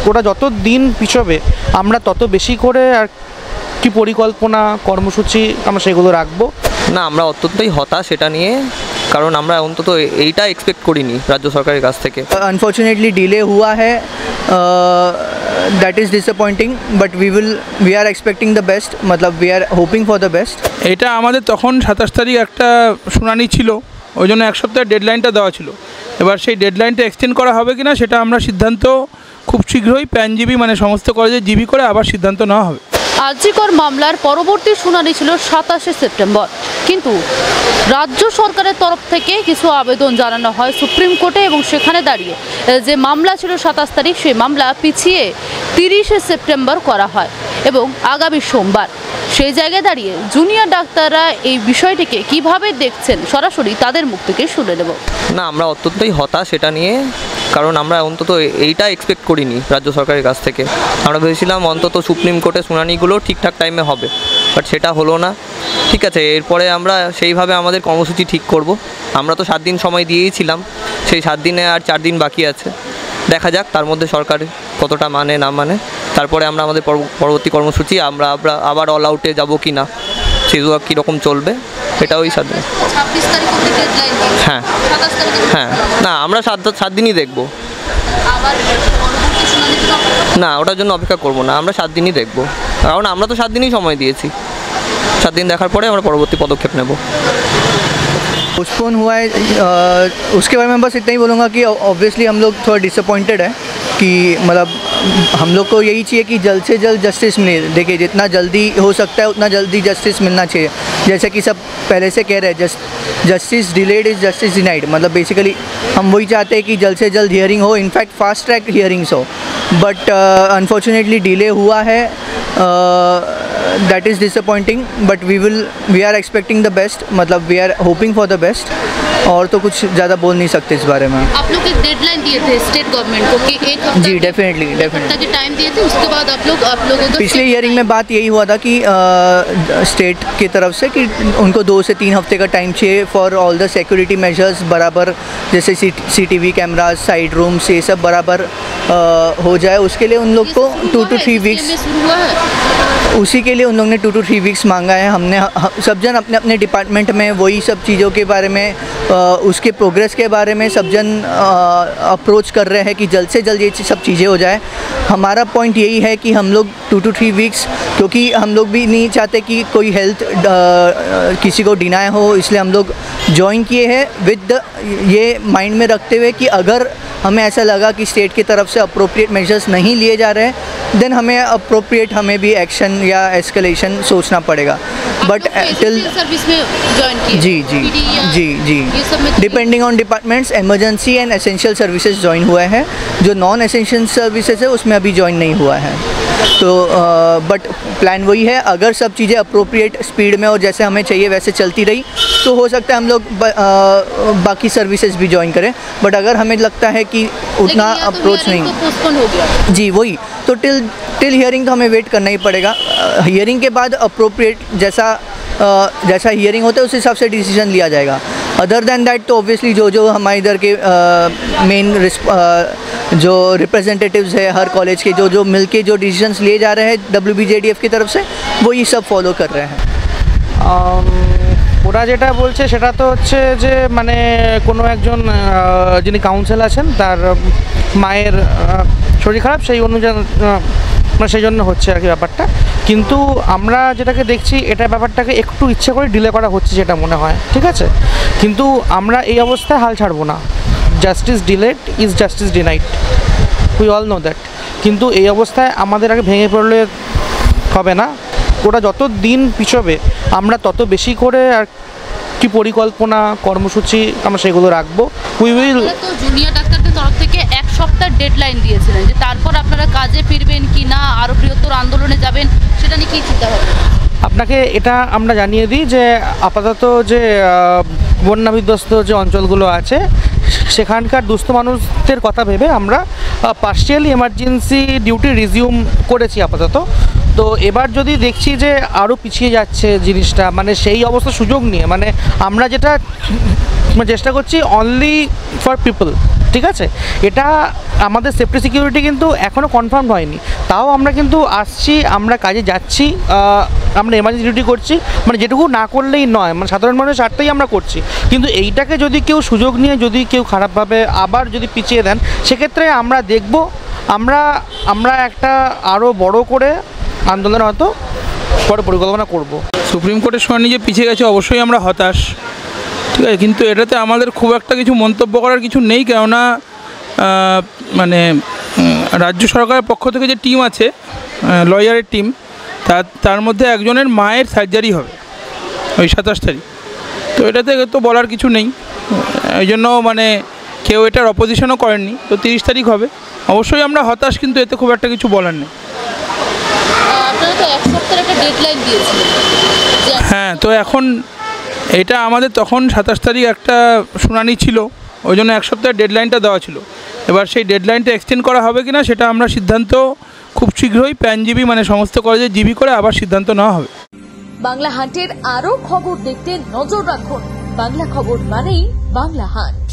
ওটা যত দিন পিছবে আমরা তত বেশি করে আর কি পরিকল্পনা কর্মসূচি আমরা সেগুলো রাখবো। না, আমরা অত্যন্তই হতাশ এটা নিয়ে, কারণ আমরা অন্তত এইটা এক্সপেক্ট করিনি রাজ্য সরকারের কাছ থেকে। अनफॉर्चुनेटली डिले हुआ है, that is disappointing, but we are expecting the best, मतलब we are hoping for the best. এটা আমাদের তখন 27 তারিখ একটা শুনানি ছিল, ওই জন্য এক সপ্তাহের ডেডলাইনটা দেওয়া ছিল। এবার সেই ডেডলাইনটা এক্সটেন্ড করা হবে কি না সেটা আমরা সিদ্ধান্ত খুব শীঘ্রই প্যানজীবী মানে সমস্ত কলেজে জিবি করে আবার সিদ্ধান্ত নেওয়া হবে। আরজিকর মামলার পরবর্তী শুনানি ছিল 27শে সেপ্টেম্বর, কিন্তু রাজ্য সরকারের তরফ থেকে কিছু আবেদন জানানো হয় সুপ্রিম কোর্টে এবং সেখানে দাঁড়িয়ে যে মামলা ছিল 27 তারিখ সেই মামলা পিছিয়ে 30শে সেপ্টেম্বর করা হয় এবং আগামী সোমবার। সেই জায়গায় দাঁড়িয়ে জুনিয়র ডাক্তাররা এই বিষয়টিকে কিভাবে দেখছেন সরাসরি তাদের মুখ থেকে শুনে নেব। না, আমরা অত্যন্তই হতাশ এটা নিয়ে, কারণ আমরা অন্তত এইটা এক্সপেক্ট করিনি রাজ্য সরকারের কাছ থেকে। আমরা ভেবেছিলাম অন্তত সুপ্রিম কোর্টে শুনানিগুলো ঠিকঠাক টাইমে হবে, বাট সেটা হলো না। ঠিক আছে, এরপরে আমরা সেইভাবে আমাদের কর্মসূচি ঠিক করব। আমরা তো 7 দিন সময় দিয়েইছিলাম, সেই 7 দিনে আর 4 দিন বাকি আছে। দেখা যাক তার মধ্যে সরকার কতটা মানে না মানে, তারপরে আমরা আমাদের পরবর্তী কর্মসূচি আমরা আবার অল আউটে যাবো কি না, সেগুলো কীরকম চলবে এটা ওই 7 দিন। হ্যাঁ হ্যাঁ, না আমরা 7 দিনই দেখব। না, ওটার জন্য অপেক্ষা করব না, আমরা 7 দিনই দেখব, কারণ আমরা তো 7 দিনই সময় দিয়েছি। 7 দিন দেখার পরে আমরা পরবর্তী পদক্ষেপ নেব। पोस्टपोन हुआ है, उसके बारे में बस इतना ही बोलूँगा कि ऑब्वियसली हम लोग थोड़ा डिसअपॉइंटेड है कि मतलब हम लोग को यही चाहिए कि जल्द से जल्द जस्टिस मिले। देखिए, जितना जल्दी हो सकता है उतना जल्दी जस्टिस मिलना चाहिए। जैसे कि सब पहले से कह रहे हैं, justice delayed is justice denied, मतलब बेसिकली हम वही चाहते हैं कि जल्द से जल्द हियरिंग हो, इनफैक्ट फास्ट ट्रैक हियरिंग्स हो। बट अनफॉर्चुनेटली डिले हुआ है, that is disappointing, but we are expecting the best, मतलब we are hoping for the best. और तो कुछ ज़्यादा बोल नहीं सकते इस बारे में। आप लोग एक डेडलाइन दिए थे स्टेट गवर्नमेंट को कि एक हफ्ता जी डेफिनेटली की टाइम दिए थे, उसके बाद आप लोग पिछले हियरिंग में बात यही हुआ था कि स्टेट की तरफ से कि उनको 2 से 3 हफ्ते का टाइम चाहिए for all the security measures बराबर, जैसे CCTV कैमराज, साइड रूम्स, ये सब बराबर हो जाए। उसके लिए उन लोग को 2 to 3 वीक्स, उसी के लिए उन लोग ने 2 to 3 वीक्स मांगा है। हमने सब जन अपने अपने डिपार्टमेंट में वही सब चीज़ों के बारे में, उसके प्रोग्रेस के बारे में सब जन अप्रोच कर रहे हैं कि जल्द से जल्द ये सब चीज़ें हो जाए। हमारा पॉइंट यही है कि हम लोग 2 to 3 वीक्स, क्योंकि हम लोग भी नहीं चाहते कि कोई हेल्थ किसी को डिनाई हो, इसलिए हम लोग ज्वाइन किए हैं विद ये माइंड में रखते हुए कि अगर हमें ऐसा लगा कि स्टेट की तरफ से अप्रोप्रिएट मेजर्स नहीं लिए जा रहे हैं, देन हमें भी एक्शन या एस्केलेशन सोचना पड़ेगा। बट टिल सर्विस में ज्वाइन किए? जी depending on departments, emergency and essential services join हुए हैं। जो नॉन एसेंशियल सर्विसेज है उसमें अभी ज्वाइन नहीं हुआ है। तो बट प्लान वही है, अगर सब चीज़ें अप्रोप्रिएट स्पीड में और जैसे हमें चाहिए वैसे चलती रही तो हो सकता है हम लोग बाकी सर्विसेज भी ज्वाइन करें। बट अगर हमें लगता है कि उतना अप्रोच नहीं, हो गया जी वही, तो टिल हियरिंग तो हमें वेट करना ही पड़ेगा। हियरिंग के बाद अप्रोप्रिएट जैसा हियरिंग होता है उस हिसाब से डिसीजन लिया जाएगा। अदर दैन दैट तो ऑब्वियसली जो हमारे इधर के मेन जो रिप्रेजेंटेटिव्स है हर कॉलेज के जो मिलके जो डिसीजंस लिए जा रहे हैं WBJDF की तरफ से, वो ये सब फॉलो कर रहे हैं। ওরা যেটা বলছে সেটা তো হচ্ছে যে মানে কোনো একজন যিনি কাউন্সিল আছেন তার মায়ের শরীর খারাপ, সেই অনুযায়ী মানে সেই জন্য হচ্ছে আর কি ব্যাপারটা। কিন্তু আমরা যেটাকে দেখছি এটা ব্যাপারটাকে একটু ইচ্ছে করে ডিলে করা হচ্ছে যেটা মনে হয়, ঠিক আছে। কিন্তু আমরা এই অবস্থায় হাল ছাড়বো না। Justice delayed is justice denied, we all know that. কিন্তু এই অবস্থায় আমাদের আগে ভেঙে পড়লে হবে না। ওটা যত দিন পিছবে আমরা তত বেশি করে আর কি পরিকল্পনা কর্মসূচি আমরা সেগুলো রাখবো। We will. তো জুনিয়র ডাক্তারদের তরফ থেকে 1 সপ্তাহ ডেডলাইন দিয়েছিলেন যে তারপর আপনারা কাজে ফিরবেন কি না, আরও বৃহত্তর আন্দোলনে যাবেন, সেটা নিয়ে কী চিন্তা হবে? আপনাকে এটা আমরা জানিয়ে দিই যে আপাতত যে বন্যা বিধ্বস্ত যে অঞ্চলগুলো আছে সেখানকার দুস্থ মানুষদের কথা ভেবে আমরা পার্শিয়ালি এমার্জেন্সি ডিউটি রিজিউম করেছি আপাতত। তো এবার যদি দেখছি যে আরও পিছিয়ে যাচ্ছে জিনিসটা, মানে সেই অবস্থা সুযোগ নিয়ে মানে আমরা যেটা চেষ্টা করছি অনলি ফর পিপল, ঠিক আছে, এটা আমাদের সেফটি সিকিউরিটি কিন্তু এখনও কনফার্ম হয়নি, তাও আমরা কিন্তু আসছি, আমরা কাজে যাচ্ছি, আমরা এমার্জেন্সি ডিউটি করছি, মানে যেটুকু না করলেই নয়, মানে সাধারণ মানুষের স্বার্থেই আমরা করছি। কিন্তু এইটাকে যদি কেউ সুযোগ নিয়ে যদি কেউ খারাপভাবে আবার যদি পিছিয়ে দেন, সেক্ষেত্রে আমরা দেখব, আমরা একটা আরও বড় করে আন্দোলন হয়তো পরে পরিকল্পনা করব। সুপ্রিম কোর্টের শুনানি যে পিছিয়ে গেছে অবশ্যই আমরা হতাশ, ঠিক আছে, কিন্তু এটাতে আমাদের খুব একটা কিছু মন্তব্য করার কিছু নেই, কেননা মানে রাজ্য সরকারের পক্ষ থেকে যে টিম আছে, লয়ারের টিম, তার মধ্যে একজনের মায়ের সার্জারি হবে ওই 27 তারিখ। তো এটাতে তো বলার কিছু নেই, এই জন্য মানে কেউ এটার অপোজিশনও করেননি। তো 30 তারিখ হবে, অবশ্যই আমরা হতাশ, কিন্তু এতে খুব একটা কিছু বলার নেই। আপনারা তো এক সপ্তাহের একটা ডেডলাইন দিয়েছিলেন। হ্যাঁ, তো এখন এটা আমাদের তখন 27 তারিখ একটা শুনানি ছিল, ওই জন্য এক সপ্তাহের ডেডলাইনটা দেওয়া ছিল। এবার সেই ডেডলাইনটা এক্সটেন্ড করা হবে কি না সেটা আমরা সিদ্ধান্ত খুব শীঘ্রই প্যানজিবি মানে সমস্ত কলেজে জিবি করে আবার সিদ্ধান্ত নেওয়া হবে। বাংলা হান্টের আরও খবর দেখতে নজর রাখুন। বাংলা খবর মানেই বাংলা হান্ট।